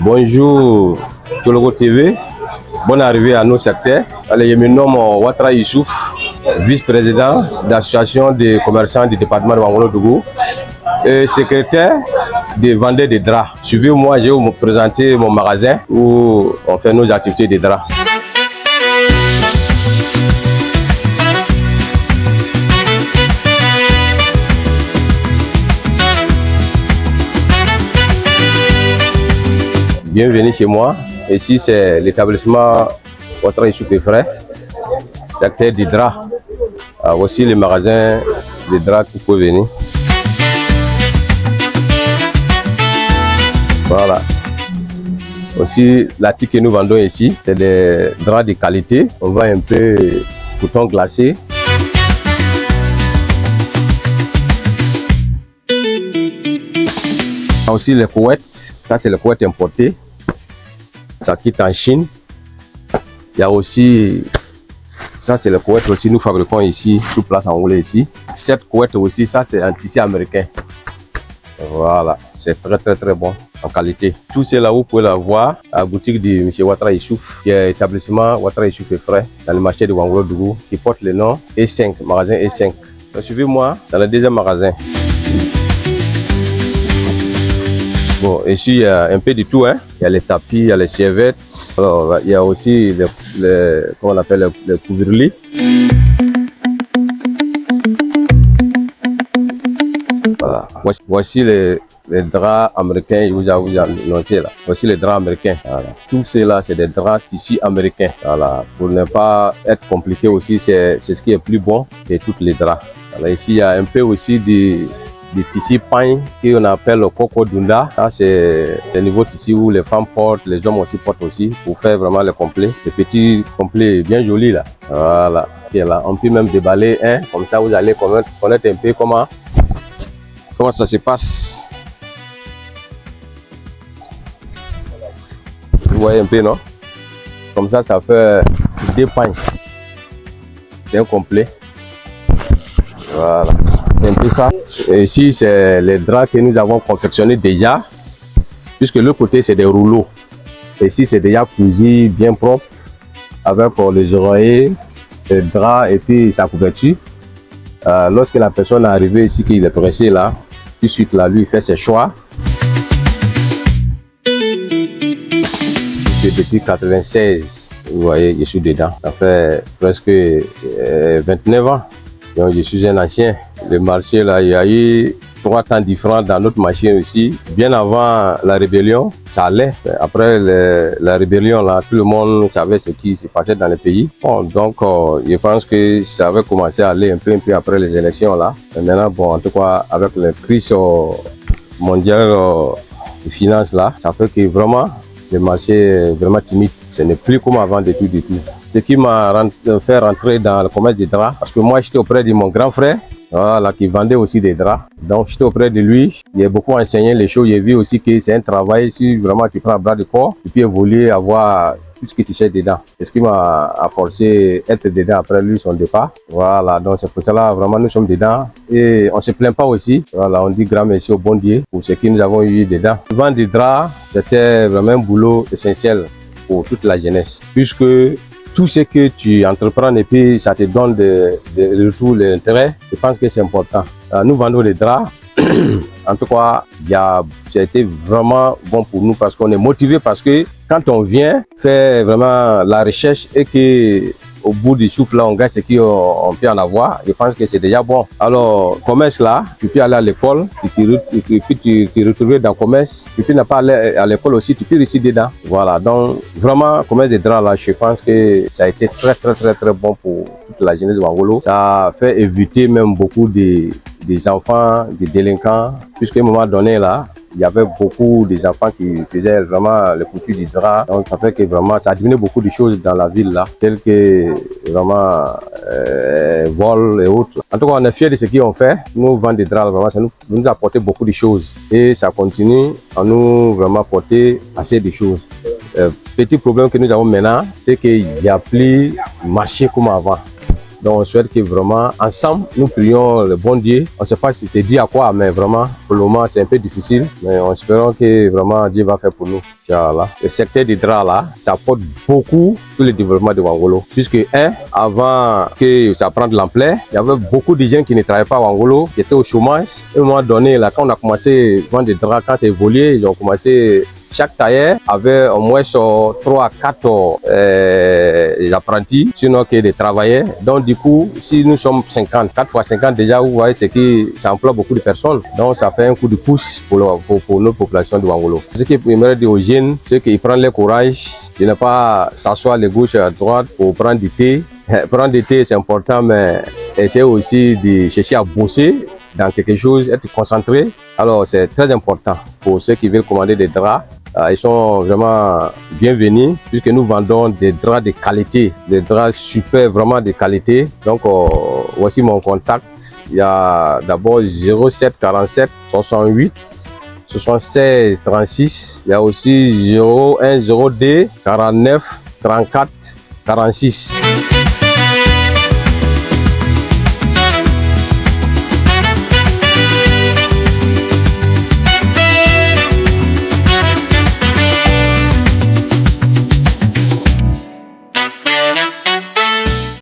Bonjour, Tchologo TV. Bonne arrivée à nos secteurs. Allez, je me nomme Ouattara Youssouf, vice-président de l'association des commerçants du département de Wangolo-Dougou et secrétaire des vendeurs de draps. Suivez-moi, je vais vous présenter mon magasin où on fait nos activités de draps. Bienvenue chez moi. Ici, c'est l'établissement Ouattara Youssouf et Frères, secteur des draps. Voici le magasin des draps qui peut venir. Voilà. Aussi, l'article que nous vendons ici, c'est des draps de qualité. On vend un peu coton glacé. Aussi les couettes, ça c'est les couettes importées, ça quitte en Chine. Il y a aussi, ça c'est les couettes aussi, nous fabriquons ici, sur place en Angolais ici. Cette couette aussi, ça c'est un tissu américain. Voilà, c'est très bon en qualité. Tout cela vous pouvez la voir à la boutique de M. Ouattara Youssouf, qui est établissement Ouattara Youssouf et Frères, dans le marché de Wangolo-Dougou, qui porte le nom E5, magasin E5. Suivez-moi dans le deuxième magasin. Bon, ici, il y a un peu de tout, hein. Il y a les tapis, il y a les serviettes. Alors, il y a aussi comment on appelle les couvre-lits. Voilà. Voici les draps américains, je vous ai annoncé là. Voici les draps américains. Voilà. Tout cela, c'est des draps tissus américains. Voilà. Pour ne pas être compliqué aussi, c'est ce qui est plus bon que tous les draps. Voilà. Ici, il y a un peu aussi des tissus pain qu'on appelle le coco dunda. C'est le niveau tissu où les femmes portent, les hommes aussi portent aussi pour faire vraiment le complet. Les petits complets bien jolis là. Voilà. Et là, on peut même déballer un, comme ça vous allez connaître un peu comment ça se passe. Vous voyez un peu, non? Comme ça fait deux pains. C'est un complet. Voilà. Un peu ça. Et ici, c'est les draps que nous avons confectionnés déjà, puisque le côté, c'est des rouleaux. Et ici, c'est déjà cousu, bien propre, avec les oreillers, les draps et puis sa couverture. Lorsque la personne est arrivée ici, qu'il est pressé là, tout de suite, là, lui, il fait ses choix. Depuis 96, vous voyez, je suis dedans. Ça fait presque 29 ans. Donc, je suis un ancien. Le marché, là, il y a eu 3 temps différents dans notre marché aussi. Bien avant la rébellion, ça allait. Après la rébellion, là, tout le monde savait ce qui se passait dans le pays. Bon, donc, je pense que ça avait commencé à aller un peu après les élections, là. Et maintenant, bon, en tout cas, avec la crise mondiale de finances, là, ça fait que vraiment, le marché est vraiment timide. Ce n'est plus comme avant du tout. Ce qui m'a fait rentrer dans le commerce des draps, parce que moi, j'étais auprès de mon grand frère, voilà, qui vendait aussi des draps. Donc, j'étais auprès de lui. Il a beaucoup enseigné les choses. J'ai vu aussi que c'est un travail, si vraiment tu prends un bras de corps, tu peux évoluer, avoir tout ce que tu cherches dedans. C'est ce qui m'a forcé à être dedans après lui, son départ. Voilà, donc c'est pour cela, vraiment, nous sommes dedans. Et on ne se plaint pas aussi. Voilà, on dit grand merci au bon Dieu pour ce que nous avons eu dedans. Vendre des draps, c'était vraiment un boulot essentiel pour toute la jeunesse. Puisque tout ce que tu entreprends et puis ça te donne de retour l'intérêt, je pense que c'est important. Nous vendons des draps. En tout cas, ça a été vraiment bon pour nous parce qu'on est motivé, parce que quand on vient faire vraiment la recherche et que au bout du souffle là, on gagne ce qu'on peut en avoir, je pense que c'est déjà bon. Alors, commerce là, tu peux aller à l'école, tu te retrouves dans le commerce, tu peux ne pas aller à l'école aussi, tu peux réussir dedans. Voilà, donc vraiment, commerce des draps là, je pense que ça a été très bon pour toute la jeunesse de Wangolo. Ça a fait éviter même beaucoup des enfants, des délinquants, puisqu'à un moment donné là, il y avait beaucoup des enfants qui faisaient vraiment le couture du drap. Donc ça fait que vraiment ça a diminué beaucoup de choses dans la ville là, telles que vraiment vol et autres. En tout cas, on est fiers de ce qu'ils ont fait. Nous vendons des draps, vraiment, ça nous a apporté beaucoup de choses. Et ça continue à nous vraiment apporter assez de choses. Petit problème que nous avons maintenant, c'est qu'il n'y a plus marché comme avant. Donc on souhaite que vraiment, ensemble, nous prions le bon Dieu. On ne sait pas si c'est dit à quoi, mais vraiment, pour le moment, c'est un peu difficile. Mais on espère que vraiment Dieu va faire pour nous. Inch'Allah. Le secteur des draps là, ça apporte beaucoup sur le développement de Wangolo. Puisque, avant que ça prenne de l'ampleur, il y avait beaucoup de gens qui ne travaillaient pas à Wangolo, qui étaient au chômage. Et à un moment donné, là, quand on a commencé à vendre des draps, quand c'est évolué, ils ont commencé. Chaque tailleur avait au moins 3 à 4 apprentis, sinon que des travailleurs. Donc du coup, si nous sommes 50, 4 fois 50 déjà, vous voyez, c'est que ça emploie beaucoup de personnes. Donc ça fait un coup de pouce pour notre population de Wangolo. Ce que j'aimerais dire aux jeunes, c'est qu'ils prennent le courage de ne pas s'asseoir de gauche à droite pour prendre du thé. Prendre du thé, c'est important, mais essayer aussi de chercher à bosser dans quelque chose, être concentré. Alors c'est très important pour ceux qui veulent commander des draps. Ils sont vraiment bienvenus puisque nous vendons des draps de qualité, des draps super, vraiment de qualité. Donc voici mon contact. Il y a d'abord 07 47 68 76 36. Il y a aussi 01 02 49 34 46.